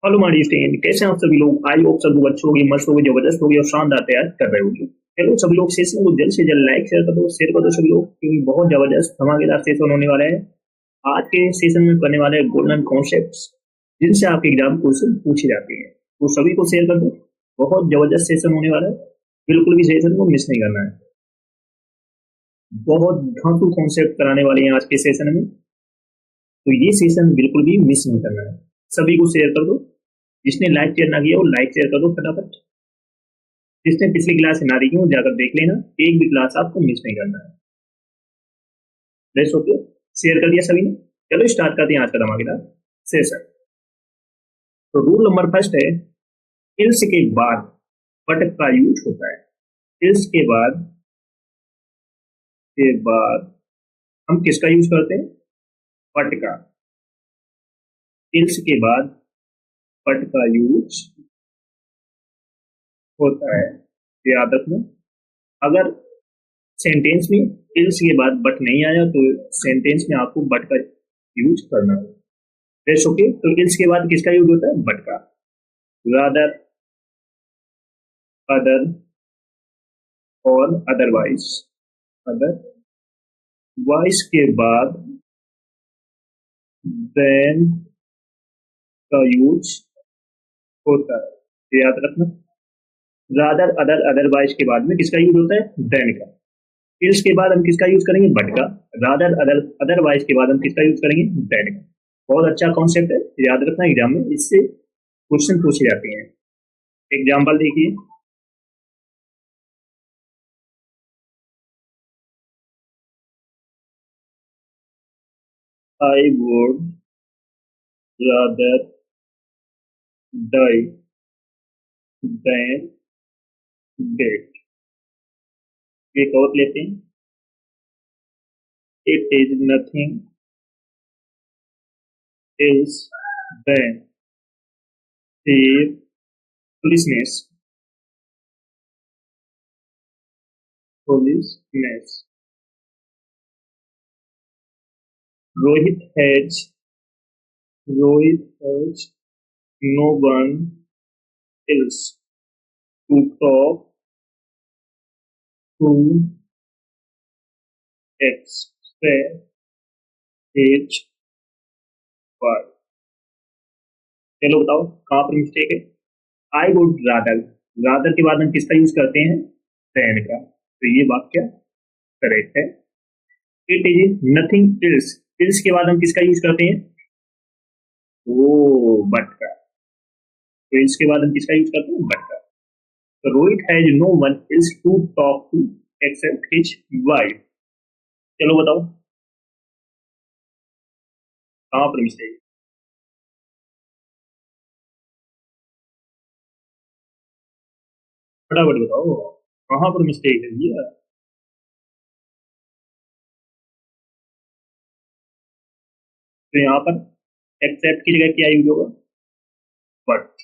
Hello मारी stand, कैसे हैं आप सभी लोग। आई होप सब लोग अच्छे होंगे, मस्त होंगे, जबरदस्त होंगे और शानदार तैयार कर रहे होंगे। चलो सभी लोग सेशन को जल्द से जल्द लाइक शेयर कर दो सभी लोग, क्योंकि बहुत जबरदस्त धमाकेदार सेशन होने वाला है। आज के सेशन में करने वाले गोल्डन कॉन्सेप्ट्स जिनसे आपके एग्जाम क्वेश्चन पूछे जाते हैं, तो सभी को शेयर कर दो। बहुत जबरदस्त सेशन होने वाला है, बिल्कुल भी सेशन को मिस नहीं करना है। बहुत धांसू कॉन्सेप्ट कराने वाले हैं आज के सेशन में, तो ये सेशन बिल्कुल भी मिस नहीं करना है। सभी को शेयर कर दो। जिसने लाइक शेयर ना किया वो लाइक शेयर कर दो फटाफट। जिसने पिछली क्लास ना देखी हो जाकर देख लेना, एक भी क्लास आपको मिस नहीं करना है। रेस्ट ओके, शेयर कर दिया सभी ने। चलो स्टार्ट करते हैं आज का धमाकेदार सेशन। तो रूल नंबर फर्स्ट है, इल्स के बाद बट का यूज होता है। इल्स के बाद हम किसका यूज करते हैं? बट का। इल्स के बाद बट का यूज होता है, याद रखना। अगर सेंटेंस में इल्स के बाद बट नहीं आया तो सेंटेंस में आपको बट का यूज करना होगा। रेस्ट ओके, तो इल्स के बाद किसका यूज होता है? बट का। रादर, अदर और अदरवाइज। अदरवाइज के बाद देन का यूज होता है, ये याद रखना। रादर, अदर, अदरवाइज के बाद में किसका यूज होता है? देन का। इल्स के बाद हम किसका यूज करेंगे? बट का। रादर, अदर, अदरवाइज के बाद हम किसका यूज करेंगे? देन का। बहुत अच्छा कॉन्सेप्ट है, याद रखना। एग्जाम में इससे क्वेश्चन पूछे जाते हैं। एग्जाम्पल देखिए। I would rather die than date. एक और लेते हैं। It is nothing is than foolishness. Foolishness. Rohit has Rohit has no one else to talk to express his word. चलो बताओ कहाँ पर मिस्टेक है? आई वुड रादर, रादर के बाद हम किसका यूज करते हैं? देन का। तो ये वाक्य करेक्ट है। It is nothing else, else के बाद हम किसका यूज करते हैं? ओ, बट का। तो एल्स के बाद हम किसका यूज करते हैं? बट का। तो Rohit has no one else to talk to except his wife. चलो बताओ कहाँ पर मिस्टेक? फटाफट बताओ कहाँ पर मिस्टेक है भैया। तो यहाँ पर एक्सेप्ट की जगह क्या यूज होगा? बट।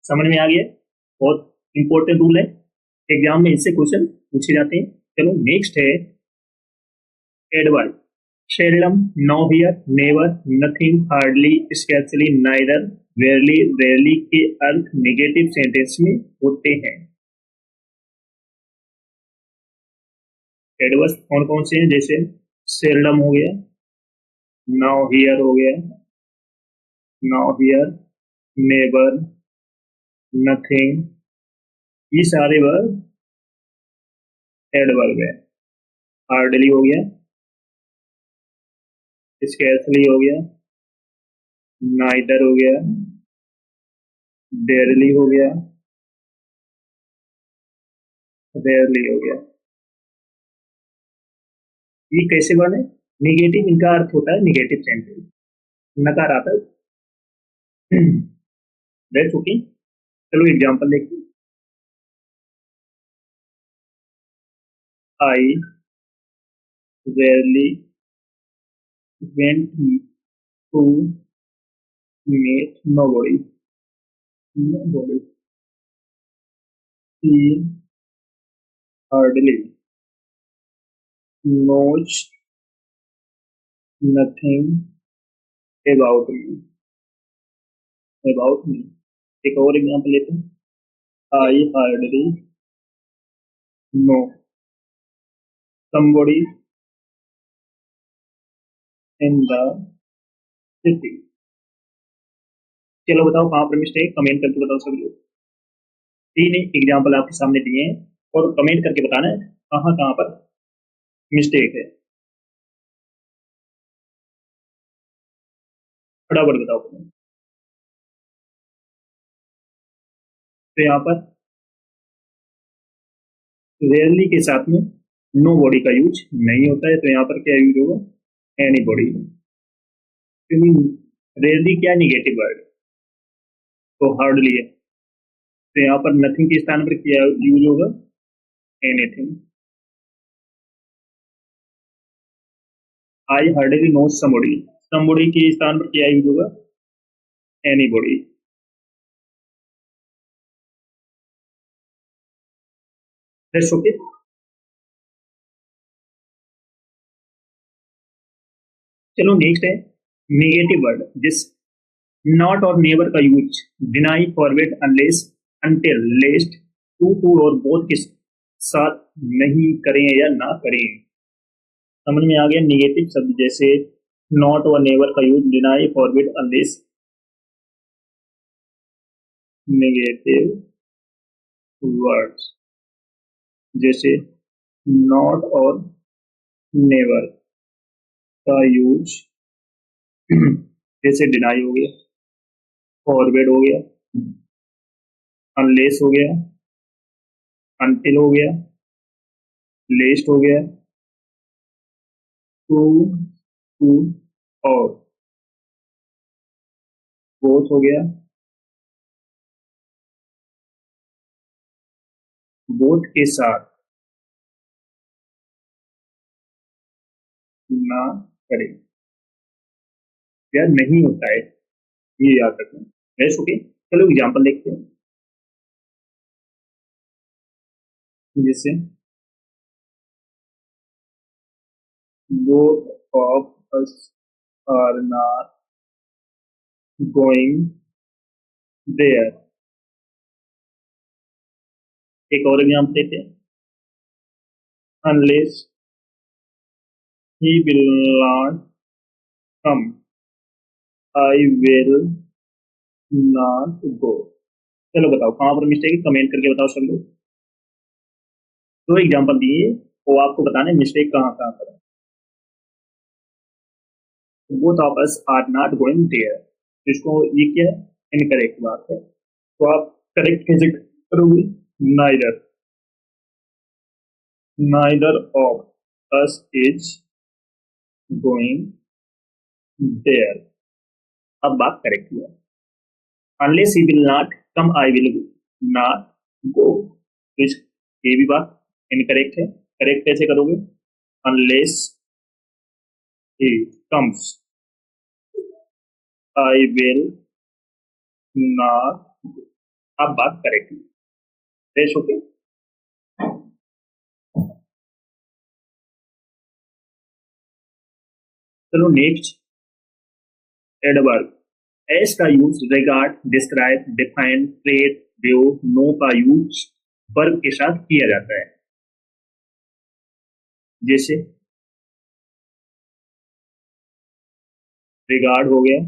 समझ में आ गया? बहुत इंपॉर्टेंट रूल है, एग्जाम में इससे क्वेश्चन पूछे जाते हैं। चलो नेक्स्ट है adverb. seldom, no here, never, nothing, hardly, scarcely, neither, rarely, rarely के अर्थ नेगेटिव सेंटेंस में होते हैं। एडवर्ब कौन कौन से हैं? जैसे seldom हो गया, now here हो गया, now here, never, nothing, ये सारे वर्ब एडवर्ब है। हार्डली हो गया, स्कैर्सली हो गया, नाइदर हो गया, डेयरली हो गया, रेयरली हो गया। ये कैसे बने? निगेटिव, इनका अर्थ होता है निगेटिव सेंटेंस, नकारात्मक। That's okay. चलो एग्जांपल देखते हैं। I rarely went to meet nobody, he hardly knows nothing about me, about me. एक और एग्जाम्पल लेते हैं। I hardly know somebody in the city। चलो बताओ कहाँ पर मिस्टेक, कमेंट करके बताओ सभी लोग। तीन एग्जाम्पल आपके सामने दिए हैं और कमेंट करके बताना है कहाँ कहाँ पर मिस्टेक है। फटाफट बताओ comment। तो यहाँ पर रेयरली के साथ में नो बॉडी का यूज नहीं होता है, तो यहाँ पर क्या यूज होगा, एनी बॉडी। क्योंकि रेयरली क्या निगेटिव वर्ड, तो हार्डली है, तो यहाँ पर नथिंग के स्थान पर क्या यूज होगा, anything. I hardly know somebody, somebody के स्थान पर क्या यूज होगा, एनीबॉडी। That's okay. चलो नेक्स्ट है नेगेटिव वर्ड, जिस नॉट और नेवर का use deny forward unless until lest to और बोथ के साथ नहीं करें या ना करें। समझ में आ गया। निगेटिव शब्द जैसे नॉट और नेवर का use deny forward unless, negative words जैसे नॉट और नेवर का यूज जैसे डिनाई हो गया, फॉरवर्ड हो गया, अनलेस हो गया, अनटिल हो गया, लेस्ट हो गया, टू टू और बोथ हो गया, बोथ के साथ ना करें या नहीं होता है, ये याद रखना। Yes okay. चलो एग्जांपल देखते हैं। जैसे both of us are not going there। एक और एग्जांपल देते हैं। unless he will not come I will not go। चलो बताओ कहाँ पर मिस्टेक है, कमेंट करके बताओ सब लोग। दो एग्जांपल दिए, वो आपको बताना है मिस्टेक कहाँ कहाँ पर है। Both of us are not going there, इसको ये क्या है, इनकरेक्ट बात है, तो आप करेक्ट कैसे करोगे, neither, neither of us is going there. अब बात करेक्ट हुआ। Unless he will not come I will not go, तो ये भी बात इनकरेक्ट है। करेक्ट कैसे करोगे, unless he comes I will not, अब बात करेक्ट हुई। Fresh okay. चलो नेक्स्ट एडवर्ब। एस का use regard, describe, define, treat, view, know का यूज वर्ब के साथ किया जाता है। जैसे रिगार्ड हो गया,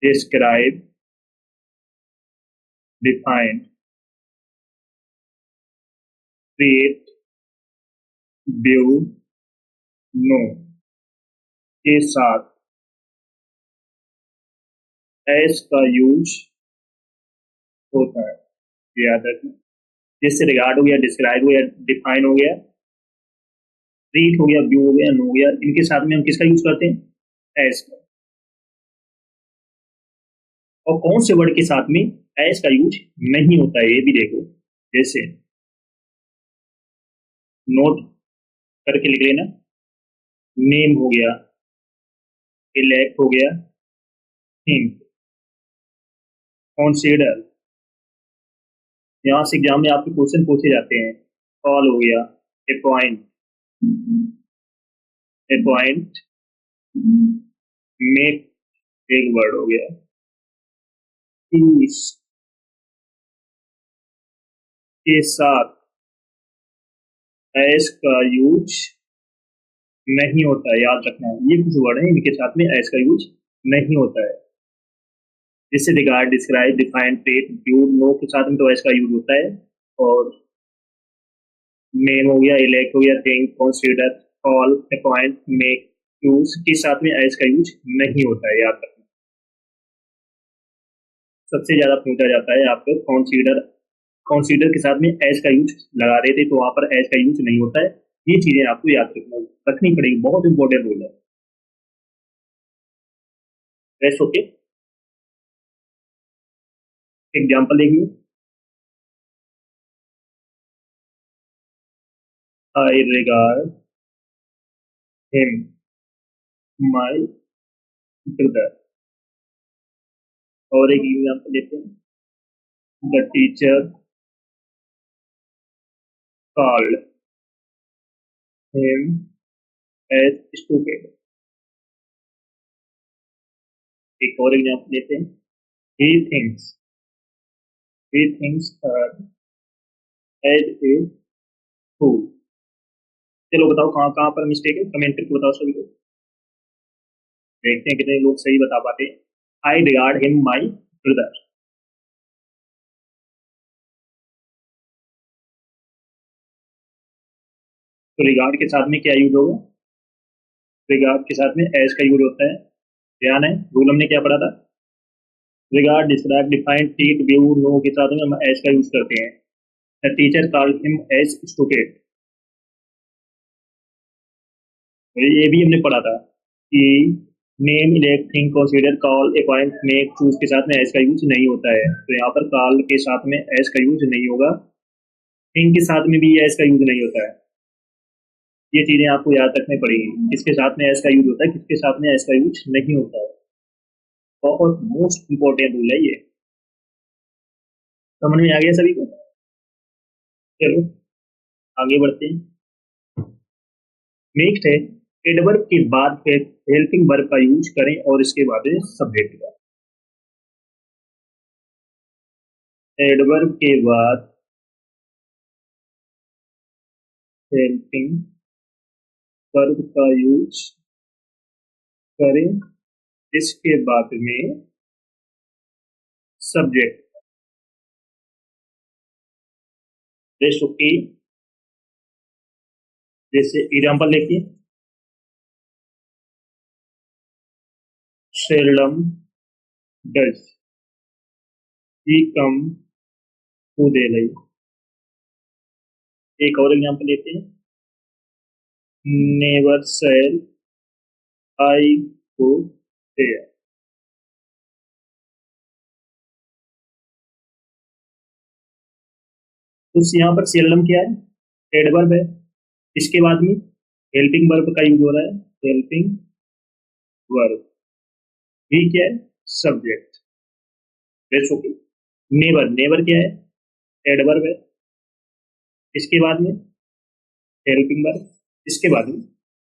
describe, define, treat, view, know के साथ एस का यूज होता है, याद रखना। जैसे रिगार्ड हो गया, डिस्क्राइब हो गया, डिफाइन हो गया, ट्रीट हो गया, व्यू हो गया, नो हो गया, इनके साथ में हम किसका यूज करते हैं, एस का। और कौन से वर्ड के साथ में एस का यूज नहीं होता है, ये भी देखो। जैसे नोट करके लिख लेना, नेम हो गया, इलेक्ट हो गया, थिंक, कंसीडर, यहाँ से एग्जाम में आपके क्वेश्चन पूछे जाते हैं। कॉल हो गया, अपॉइंट, ए पॉइंट मेक, एक वर्ड हो गया, इस के साथ एस का यूज नहीं होता है, याद रखना। ये कुछ वर्ड है, इनके साथ में एस का यूज नहीं होता है। जैसे regard, describe, define, treat, due, know के साथ में तो एस का यूज होता है, और नेम हो गया, इलेक्ट हो गया, think, consider, call, appoint, make, choose के साथ में एस का यूज नहीं होता है, याद रखना। सबसे ज्यादा पूछा जाता है आपको कंसीडर, कंसीडर के साथ में एस का यूज लगा रहे थे तो वहां पर एस का यूज नहीं होता है। ये चीजें आपको याद रखनी पड़ेगी, बहुत इंपॉर्टेंट रूल है। रेस्ट ओके, एग्जाम्पल देखिए। I regard him my brother, और एक एग्जाम्पल देते हैं। The teacher called him as stupid. एक और एग्जाम्पल देते हैं। he thinks he thinks her as a fool। चलो बताओ कहाँ कहाँ पर मिस्टेक है, कमेंट करके बताओ सभी लोग, देखते हैं कितने लोग सही बता पाते हैं। आई रिगार्ड हिम माई ब्रदर, तो रिगार्ड के साथ में क्या यूज होगा? रिगार्ड के साथ में एज का यूज होता है, ध्यान है। रूल हमने क्या पढ़ा था? Regard, describe, define, treat, view, know के साथ में हम एज का यूज करते हैं। The teacher called him as stupid, ये भी हमने पढ़ा था कि name, elect, think, consider, call, appoint, make, choose के साथ में एज का यूज नहीं होता है, तो यहाँ पर कॉल के साथ में एज का यूज नहीं होगा, थिंक के साथ में भी एज का यूज नहीं होता है। ये चीजें आपको याद रखनी पड़ेगी, किसके साथ में एस का यूज होता है, किसके साथ में एस का यूज नहीं होता है। बहुत मोस्ट इंपॉर्टेंट रूल है ये, समझ में आ गया सभी को? चलो आगे बढ़ते हैं। नेक्स्ट है, एडवर्ब के बाद फिर हेल्पिंग वर्ब का यूज करें और इसके बाद सब्जेक्ट का। एडवर्ब के बाद हेल्पिंग वर्ब का यूज करें, इसके बाद में सब्जेक्ट। ओके, जैसे एग्जाम्पल देखिए। Seldom does he come to Delhi. एक और एग्जाम्पल लेते हैं। Never shall I go there. तो यहाँ पर सेल्डम क्या है? एडवर्ब है, इसके बाद में हेल्पिंग वर्ब का यूज हो रहा है, हेल्पिंग वर्ब। ही क्या है? सब्जेक्ट। ओके, नेवर, नेवर क्या है? एडवर्ब है, इसके बाद में हेल्पिंग वर्ब, इसके बाद में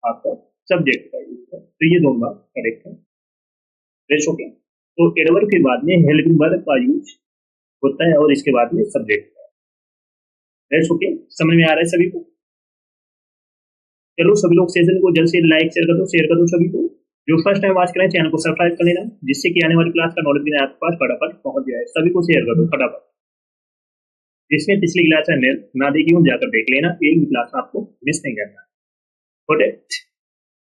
आपका सब्जेक्ट का यूज है, तो ये दोनों बात करेक्ट है। ओके, तो एडवर्ब के बाद में हेल्पिंग वर्ब का यूज होता है और इसके बाद में सब्जेक्ट का। ओके, समझ में आ रहा है सभी को? चलो सभी लोग सेशन को जल्द से लाइक शेयर कर दो सभी को। जो फर्स्ट टाइम वॉच करें चैनल को सब्सक्राइब कर लेना, जिससे कि आने वाली क्लास का नॉलेज भी आपके पास फटाफट पहुंच जाए। सभी को शेयर कर दो फटाफट। जिसने पिछली क्लास है ना देखी हूँ जाकर देख लेना, एक भी क्लास आपको मिस नहीं करना।